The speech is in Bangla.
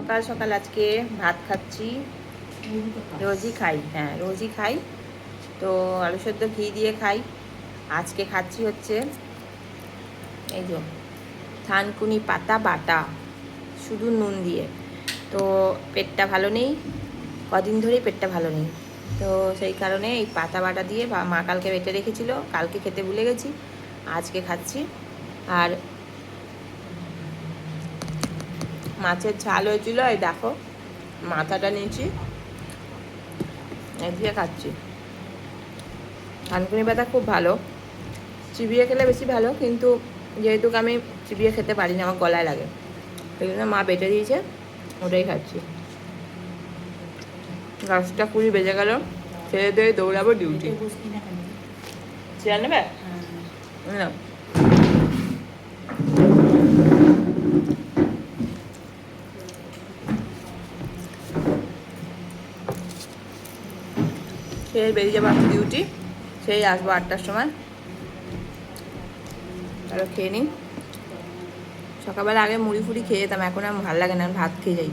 সকাল সকাল আজকে ভাত খাচ্ছি। রোজই খাই, হ্যাঁ রোজই খাই। তো আলু সেদ্ধ ঘি দিয়ে খাই। আজকে খাচ্ছি হচ্ছে এই যে থানকুনি পাতা বাটা, শুধু নুন দিয়ে। তো পেটটা ভালো নেই, কদিন ধরেই পেটটা ভালো নেই। তো সেই কারণে এই পাতা বাটা দিয়ে, মা কালকে বেটে রেখেছিল, কালকে খেতে ভুলে গেছি, আজকে খাচ্ছি। আর মাছের ঝাল হয়েছিল, এই দেখো মাথাটা নিয়েছি, এই দিয়ে খাচ্ছি। থানকুনি পাতা খুব ভালো, চিবিয়ে খেলে বেশি ভালো, কিন্তু যেহেতু আমি চিবিয়ে খেতে পারি না, আমার গলায় লাগে, সেই জন্য মা বেটে দিয়েছে, ওটাই খাচ্ছি। 10টা 20 বেজে গেল, খেয়ে দিয়ে দৌড়াবো ডিউটি। চেয়ার নেবে না? খেয়ে বেরিয়ে যাবো আমি ডিউটি, সেই আসবো 8টার সময়। তাহলে খেয়ে নিই। সকালবেলা আগে মুড়ি ফুড়ি খেয়ে যেতাম, এখন আর ভালো লাগে না, ভাত খেয়ে যাই।